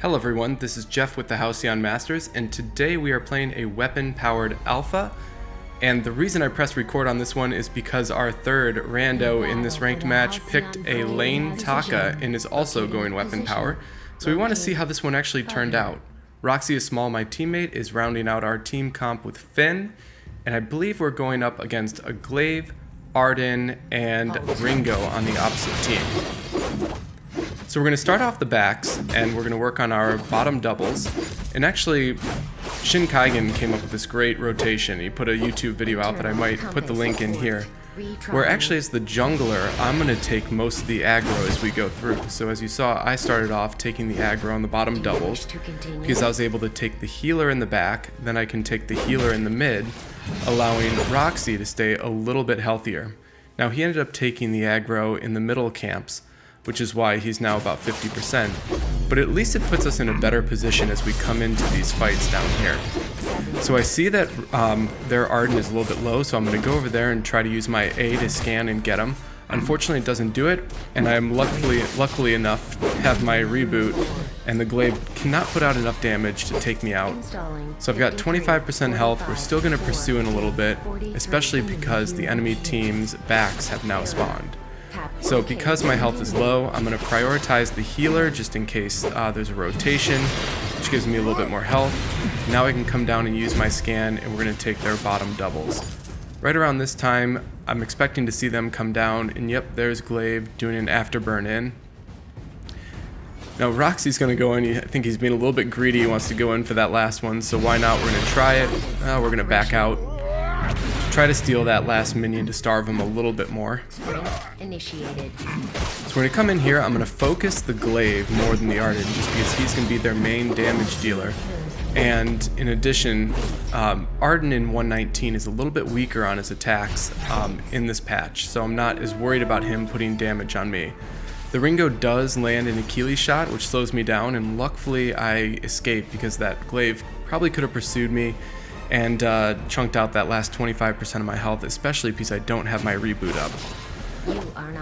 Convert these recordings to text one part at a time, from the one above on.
Hello everyone, this is Jeff with the Halcyon Masters, and today we are playing a weapon-powered alpha. And the reason I pressed record on this one is because our third rando in this ranked match picked a lane Taka and is also going weapon power. So we want to see how this one actually turned out. RoxyIsSmall, my teammate, is rounding out our team comp with Phinn, and I believe we're going up against a Glaive, Arden, and Ringo on the opposite team. So we're going to start off the backs, and we're going to work on our bottom doubles. And actually, Shin Kaigen came up with this great rotation. He put a YouTube video out that I might put the link in here, where actually as the jungler, I'm going to take most of the aggro as we go through. So as you saw, I started off taking the aggro on the bottom doubles, because I was able to take the healer in the back, then I can take the healer in the mid, allowing Roxy to stay a little bit healthier. Now he ended up taking the aggro in the middle camps, which is why he's now about 50%, but at least it puts us in a better position as we come into these fights down here. So I see that their Arden is a little bit low, so I'm going to go over there and try to use my A to scan and get him. Unfortunately it doesn't do it, and I'm luckily enough to have my reboot, and the Glaive cannot put out enough damage to take me out. So I've got 25% health. We're still going to pursue in a little bit, especially because the enemy team's backs have now spawned. So because my health is low, I'm going to prioritize the healer just in case there's a rotation, which gives me a little bit more health. Now I can come down and use my scan, and we're going to take their bottom doubles. Right around this time, I'm expecting to see them come down, and yep, there's Glaive doing an afterburn in. Now Roxy's going to go in. I think he's being a little bit greedy. He wants to go in for that last one, so why not? We're going to try it. We're going to back out. Try to steal that last minion to starve him a little bit more. Initiated. So we're going to come in here. I'm going to focus the Glaive more than the Arden, just because he's going to be their main damage dealer. And in addition, Arden in 119 is a little bit weaker on his attacks in this patch, so I'm not as worried about him putting damage on me. The Ringo does land an Achilles shot, which slows me down, and luckily I escaped because that Glaive probably could have pursued me and chunked out that last 25% of my health, especially because I don't have my reboot up.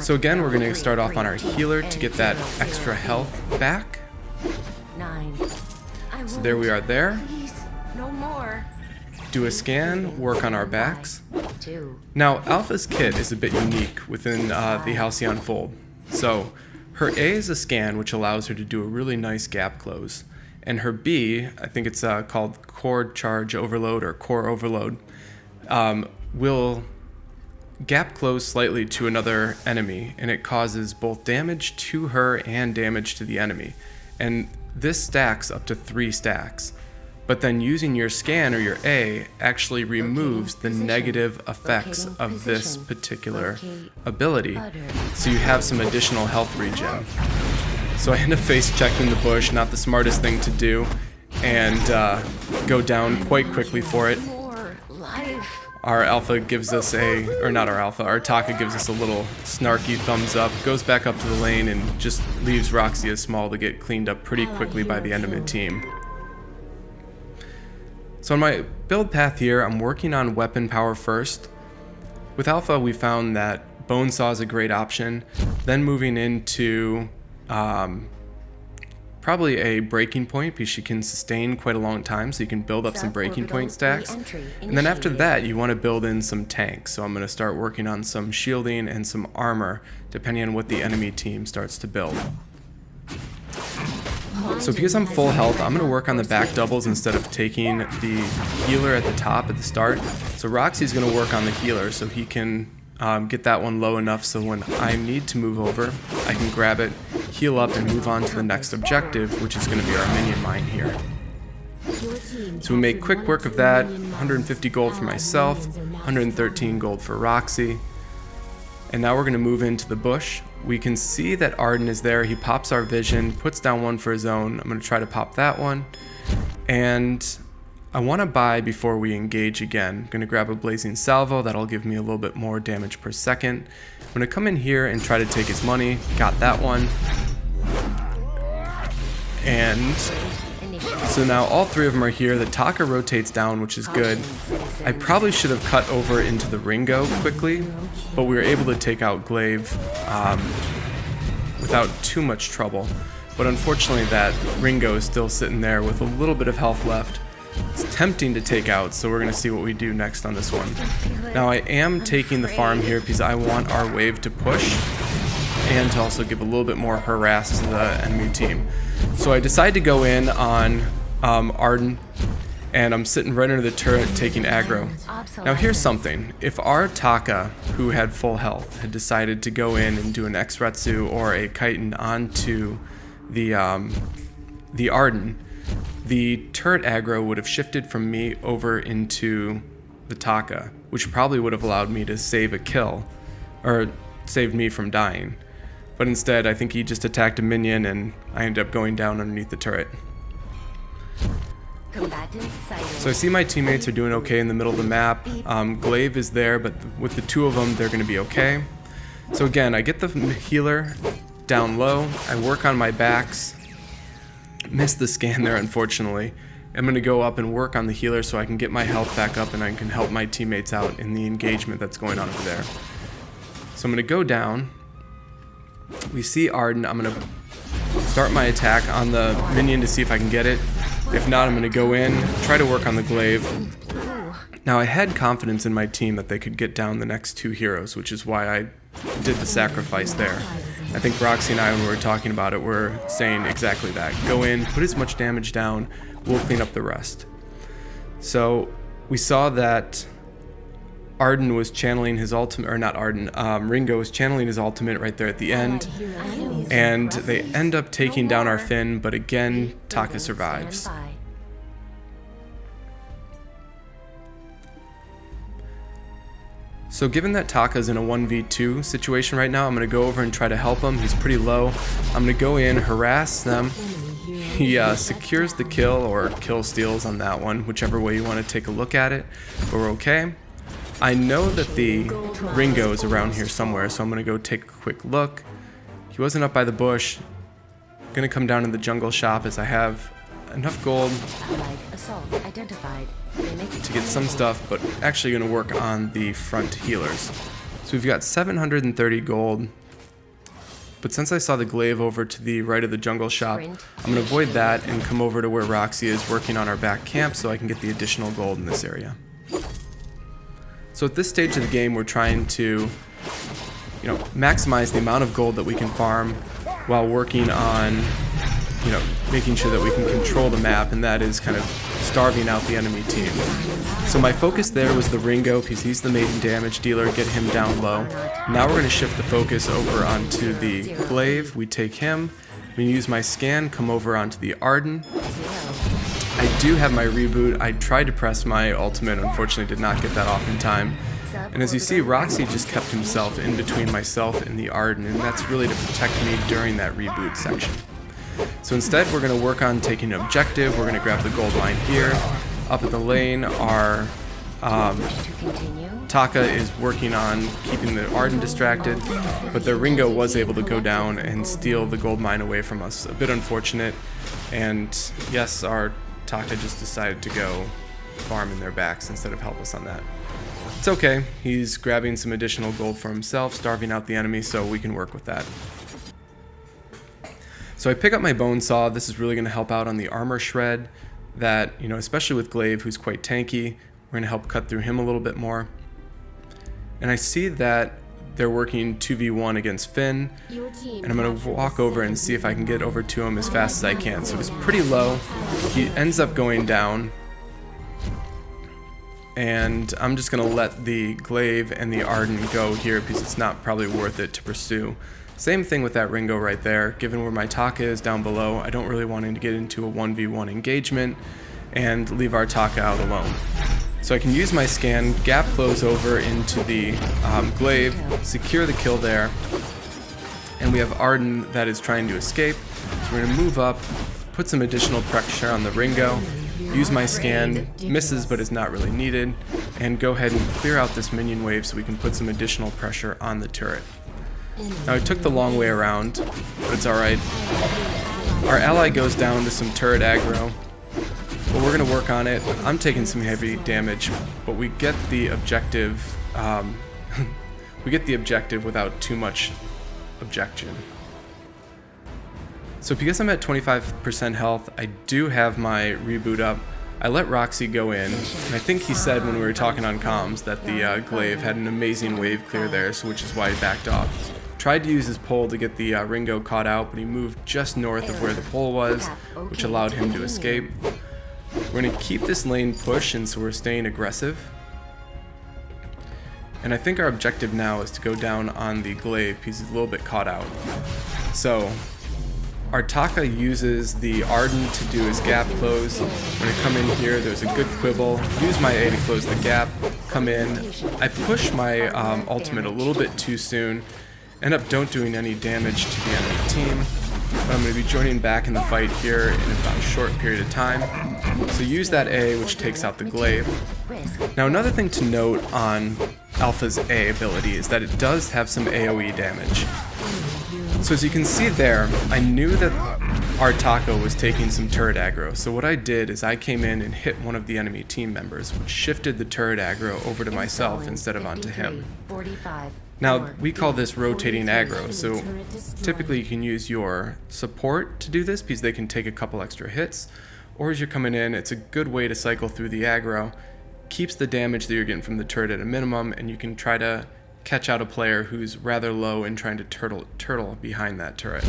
So again, we're going to start off on our healer to get that extra health back. So there we are there. Do a scan, work on our backs. Now, Alpha's kit is a bit unique within the Halcyon fold. So her A is a scan, which allows her to do a really nice gap close. And her B, I think it's called Core Charge Overload or Core Overload, will gap close slightly to another enemy, and it causes both damage to her and damage to the enemy. And this stacks up to 3 stacks. But then using your scan or your A actually removes the negative effects of this particular ability, so you have some additional health regen. So I end up face checking the bush, not the smartest thing to do, and go down quite quickly for it. Our alpha gives us our Taka gives us a little snarky thumbs up, goes back up to the lane, and just leaves RoxyIsSmall to get cleaned up pretty quickly by the end of the team. So on my build path here, I'm working on weapon power first. With alpha, we found that Bone Saw is a great option, then moving into probably a breaking point, because she can sustain quite a long time, so you can build up some breaking point stacks. And then after that, you want to build in some tanks. So I'm going to start working on some shielding and some armor, depending on what the enemy team starts to build. So because I'm full health, I'm going to work on the back doubles instead of taking the healer at the top at the start. So Roxy's going to work on the healer so he can get that one low enough so when I need to move over, I can grab it, heal up, and move on to the next objective, which is going to be our minion mine here. So we make quick work of that. 150 gold for myself, 113 gold for Roxy. And now we're going to move into the bush. We can see that Arden is there. He pops our vision, puts down one for his own. I'm going to try to pop that one. And I want to buy before we engage again. I'm going to grab a Blazing Salvo. That'll give me a little bit more damage per second. I'm going to come in here and try to take his money. Got that one. And so now all 3 of them are here. The Taka rotates down, which is good. I probably should have cut over into the Ringo quickly, but we were able to take out Glaive without too much trouble. but unfortunately that Ringo is still sitting there with a little bit of health left. It's tempting to take out, so we're going to see what we do next on this one. Now I am taking the farm here because I want our wave to push and to also give a little bit more harass to the enemy team. So I decide to go in on Arden, and I'm sitting right under the turret taking aggro. Now here's something. If our Taka, who had full health, had decided to go in and do an X-Retsu or a Chitin onto the Arden, the turret aggro would have shifted from me over into the Taka, which probably would have allowed me to save a kill, or saved me from dying. But instead, I think he just attacked a minion and I ended up going down underneath the turret. So I see my teammates are doing okay in the middle of the map. Glaive is there, but with the two of them, they're going to be okay. So again, I get the healer down low. I work on my backs. Missed the scan there, unfortunately. I'm going to go up and work on the healer so I can get my health back up and I can help my teammates out in the engagement that's going on over there. So I'm going to go down. We see Arden. I'm going to start my attack on the minion to see if I can get it. If not, I'm going to go in, try to work on the glaive. Now I had confidence in my team that they could get down the next two heroes, which is why I did the sacrifice there. I think Roxy and I, when we were talking about it, were saying exactly that. Go in, put as much damage down, we'll clean up the rest. So we saw that Arden was channeling his ultimate, or not Arden, Ringo was channeling his ultimate right there at the end, and they end up taking down our Phinn, but again, Taka survives. So given that Taka's in a 1v2 situation right now, I'm going to go over and try to help him. He's pretty low. I'm going to go in, harass them. He secures the kill, or kill steals on that one, whichever way you want to take a look at it, but we're okay. I know that the Ringo is around here somewhere, so I'm going to go take a quick look. He wasn't up by the bush. I'm going to come down to the jungle shop as I have enough gold to get some stuff, but actually going to work on the front healers. So we've got 730 gold, but since I saw the glaive over to the right of the jungle shop, I'm going to avoid that and come over to where Roxy is working on our back camp so I can get the additional gold in this area. So at this stage of the game, we're trying to, maximize the amount of gold that we can farm while working on, making sure that we can control the map, and that is kind of starving out the enemy team. So my focus there was the Ringo, because he's the main damage dealer, get him down low. Now we're going to shift the focus over onto the glaive. We take him, we use my scan, come over onto the Arden. I do have my reboot. I tried to press my ultimate, unfortunately did not get that off in time. And as you see, Roxy just kept himself in between myself and the Arden, and that's really to protect me during that reboot section. So instead, we're going to work on taking an objective. We're going to grab the gold line here. Up at the lane, our Taka is working on keeping the Arden distracted, but the Ringo was able to go down and steal the gold mine away from us. A bit unfortunate, and yes, our Taka just decided to go farm in their backs instead of help us on that. It's okay, he's grabbing some additional gold for himself, starving out the enemy, so we can work with that. So I pick up my bone saw. This is really going to help out on the armor shred that, especially with Glaive, who's quite tanky, we're going to help cut through him a little bit more. And I see that they're working 2v1 against Phinn, and I'm going to walk over and see if I can get over to him as fast as I can. So it's pretty low. He ends up going down, and I'm just going to let the Glaive and the Arden go here because it's not probably worth it to pursue. Same thing with that Ringo right there. Given where my Taka is down below, I don't really want to get into a 1v1 engagement and leave our Taka out alone. So I can use my scan, gap close over into the Glaive, secure the kill there, and we have Arden that is trying to escape. So we're going to move up, put some additional pressure on the Ringo, use my scan, misses but is not really needed, and go ahead and clear out this minion wave so we can put some additional pressure on the turret. Now I took the long way around, but it's alright. Our ally goes down to some turret aggro, but we're going to work on it. I'm taking some heavy damage, but we get the objective without too much objection. So because I'm at 25% health, I do have my reboot up. I let Roxy go in, and I think he said when we were talking on comms that the glaive had an amazing wave clear there, so which is why he backed off. Tried to use his pole to get the Ringo caught out, but he moved just north of where the pole was, which allowed him to escape. We're going to keep this lane push, and so we're staying aggressive. And I think our objective now is to go down on the glaive because he's a little bit caught out. So our Taka uses the Ardent to do his gap close. When I come in here, there's a good quibble. Use my A to close the gap. Come in. I push my ultimate a little bit too soon. End up don't doing any damage to the enemy team. But I'm going to be joining back in the fight here in about a short period of time. So use that A, which takes out the glaive. Now another thing to note on Alpha's A ability is that it does have some AoE damage. So as you can see there, I knew that our Taka was taking some turret aggro, so what I did is I came in and hit one of the enemy team members, which shifted the turret aggro over to myself instead of onto him. Now, we call this rotating aggro, so typically you can use your support to do this because they can take a couple extra hits, or as you're coming in, it's a good way to cycle through the aggro, keeps the damage that you're getting from the turret at a minimum, and you can try to catch out a player who's rather low and trying to turtle behind that turret.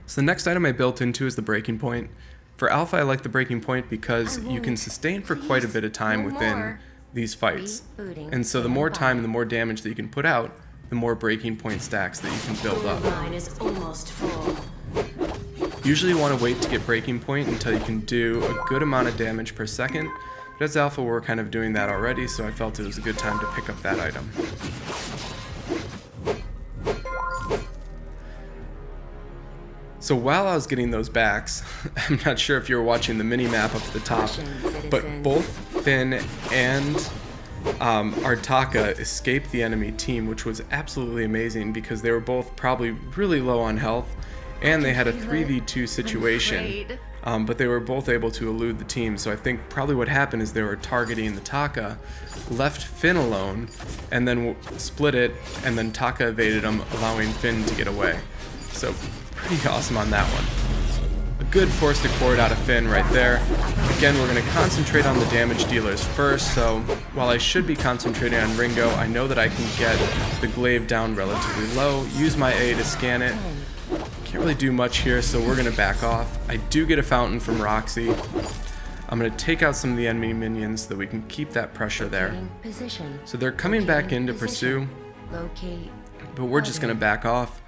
So the next item I built into is the breaking point. For Alpha, I like the breaking point because you can sustain for quite a bit of time within these fights. And so the more time and the more damage that you can put out, the more breaking point stacks that you can build up. Usually you want to wait to get breaking point until you can do a good amount of damage per second. But as Alpha, we're kind of doing that already, so I felt it was a good time to pick up that item. So while I was getting those backs, I'm not sure if you were watching the mini-map up at the top, but both Phinn and our Taka escaped the enemy team, which was absolutely amazing because they were both probably really low on health, and they had a 3v2 situation. But they were both able to elude the team, so I think probably what happened is they were targeting the Taka, left Phinn alone, and then split it, and then Taka evaded them, allowing Phinn to get away. So pretty awesome on that one. A good forced accord out of Phinn right there. Again, we're going to concentrate on the damage dealers first, so while I should be concentrating on Ringo, I know that I can get the glaive down relatively low, use my A to scan it. Can't really do much here, so we're going to back off. I do get a fountain from Roxy. I'm going to take out some of the enemy minions so that we can keep that pressure there. So they're coming back in to pursue, but we're just going to back off.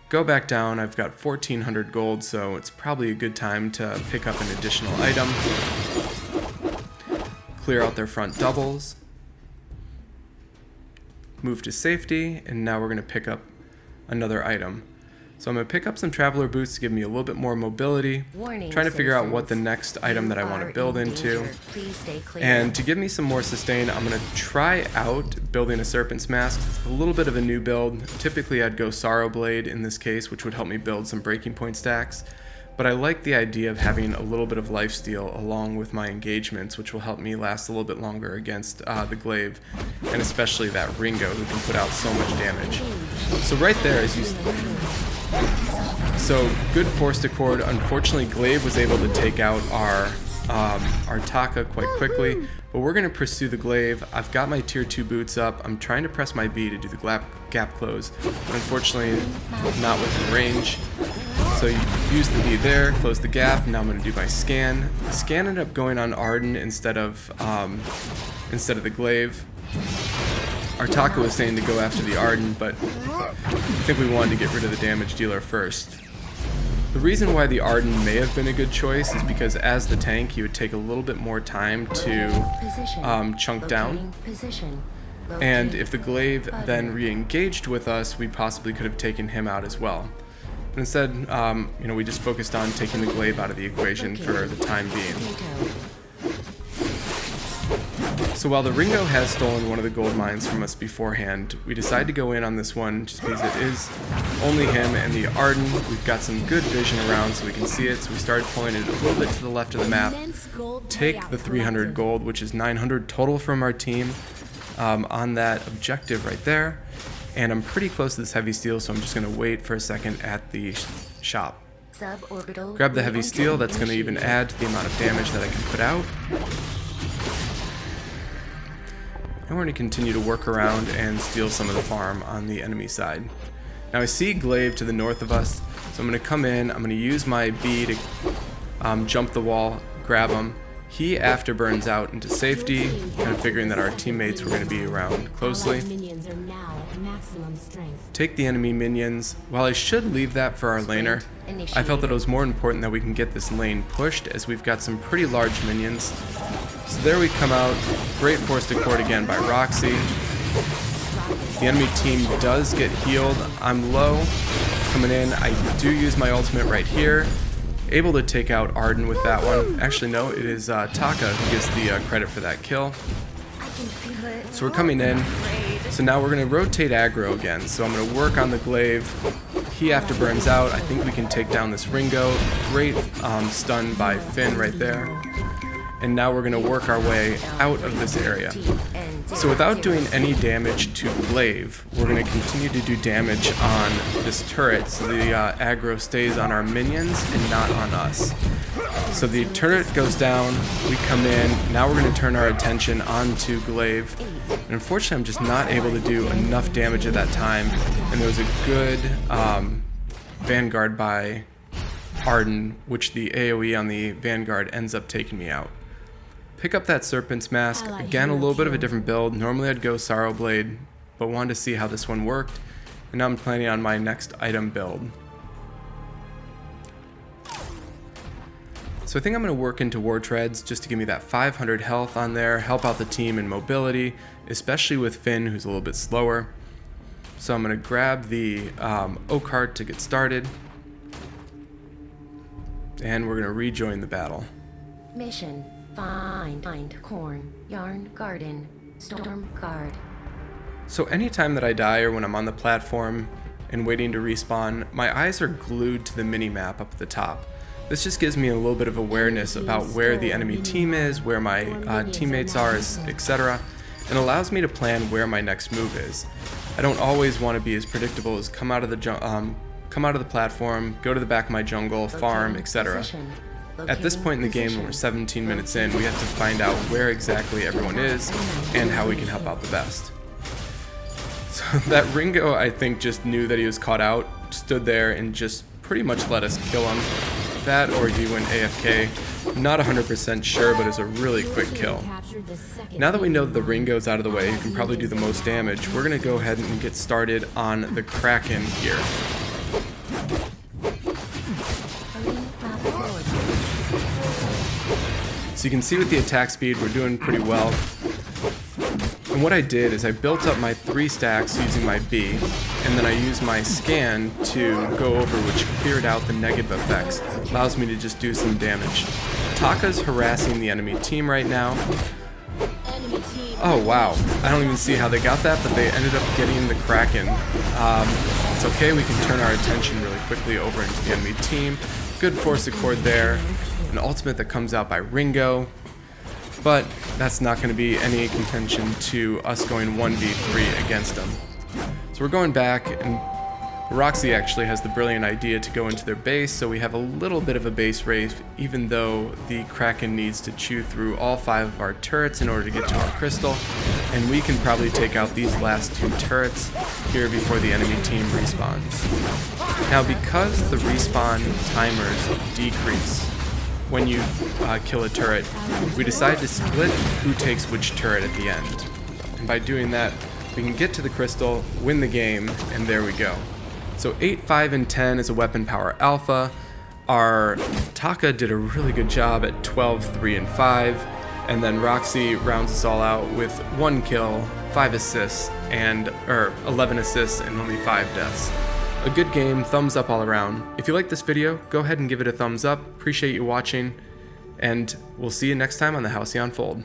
Go back down. I've got 1,400 gold, so it's probably a good time to pick up an additional item. Clear out their front doubles. Move to safety, and now we're going to pick up another item. So I'm going to pick up some Traveler Boots to give me a little bit more mobility, trying to figure out what the next item that I want to build into. And to give me some more sustain, I'm going to try out building a Serpent's Mask. It's a little bit of a new build. Typically I'd go Sorrow Blade in this case, which would help me build some breaking point stacks. But I like the idea of having a little bit of lifesteal along with my engagements, which will help me last a little bit longer against the glaive, and especially that Ringo, who can put out so much damage. So right there, as you... So good forced accord. Unfortunately, glaive was able to take out our Taka quite quickly, but we're going to pursue the glaive. I've got my tier 2 boots up. I'm trying to press my B to do the gap close, but unfortunately not within range. So you use the B there, close the gap. Now I'm going to do my scan. The scan ended up going on Arden instead of the glaive. Our Taka was saying to go after the Arden, but I think we wanted to get rid of the damage dealer first. The reason why the Arden may have been a good choice is because as the tank, he would take a little bit more time to chunk down. And if the glaive then re-engaged with us, we possibly could have taken him out as well. But instead, we just focused on taking the glaive out of the equation for the time being. So while the Ringo has stolen one of the gold mines from us beforehand, we decided to go in on this one just because it is only him and the Arden. We've got some good vision around so we can see it, so we started pulling it a little bit to the left of the map. Take the 300 gold, which is 900 total from our team on that objective right there. and I'm pretty close to this heavy steel, so I'm just going to wait for a second at the shop. Grab the heavy steel, that's going to even add to the amount of damage that I can put out. And we're going to continue to work around and steal some of the farm on the enemy side. Now I see Glaive to the north of us, so I'm going to come in, I'm going to use my B to jump the wall, grab him. He afterburns out into safety, kind of figuring that our teammates were going to be around closely. Take the enemy minions. While I should leave that for our laner, I felt that it was more important that we can get this lane pushed, as we've got some pretty large minions. So there we come out. Great force to court again by Roxy. The enemy team does get healed. I'm low. Coming in, I do use my ultimate right here. Able to take out Arden with that one. Actually, no, it is Taka who gets the credit for that kill. So we're coming in. So now we're going to rotate aggro again. So I'm going to work on the Glaive. He afterburns out. I think we can take down this Ringo. Great stun by Phinn right there. And now we're going to work our way out of this area. So without doing any damage to Glaive, we're going to continue to do damage on this turret, so the aggro stays on our minions and not on us. So the turret goes down, we come in, now we're going to turn our attention onto Glaive. And unfortunately I'm just not able to do enough damage at that time, and there was a good Vanguard by Arden, which the AoE on the Vanguard ends up taking me out. Pick up that Serpent's Mask. Again, a little bit of a different build. Normally I'd go Sorrow Blade, but wanted to see how this one worked. And now I'm planning on my next item build. So I think I'm going to work into War Treads just to give me that 500 health on there, help out the team in mobility, especially with Phinn, who's a little bit slower. So I'm going to grab the Oak Heart to get started. And we're going to rejoin the battle. Mission. Find corn, yarn, garden, storm guard. So anytime that I die or when I'm on the platform and waiting to respawn, my eyes are glued to the mini-map up at the top. This just gives me a little bit of awareness about where the enemy team is, where my teammates are, etc., and allows me to plan where my next move is. I don't always want to be as predictable as come out of the platform, go to the back of my jungle, farm, etc. At this point in the game, when we're 17 minutes in, we have to find out where exactly everyone is and how we can help out the best. So that Ringo, I think, just knew that he was caught out, stood there and just pretty much let us kill him. That or he went AFK. Not 100% sure, but it's a really quick kill. Now that we know that the Ringo's out of the way, who can probably do the most damage, we're going to go ahead and get started on the Kraken here. So you can see with the attack speed, we're doing pretty well. And what I did is I built up my 3 stacks using my B, and then I used my scan to go over, which cleared out the negative effects. Allows me to just do some damage. Taka's harassing the enemy team right now. Oh wow, I don't even see how they got that, but they ended up getting the Kraken. It's okay, we can turn our attention really quickly over into the enemy team. Good force accord there. An ultimate that comes out by Ringo, but that's not going to be any contention to us going 1v3 against them. So we're going back, and Roxy actually has the brilliant idea to go into their base, so we have a little bit of a base race, even though the Kraken needs to chew through all 5 of our turrets in order to get to our crystal, and we can probably take out these last 2 turrets here before the enemy team respawns. Now, because the respawn timers decrease when you kill a turret, we decide to split who takes which turret at the end. And by doing that, we can get to the crystal, win the game, and there we go. So 8, 5, and 10 is a weapon power alpha. Our Taka did a really good job at 12, 3, and 5. And then Roxy rounds us all out with 1 kill, 5 assists, or 11 assists and only 5 deaths. A good game, thumbs up all around. If you like this video, go ahead and give it a thumbs up. Appreciate you watching, and we'll see you next time on the Halcyon Fold.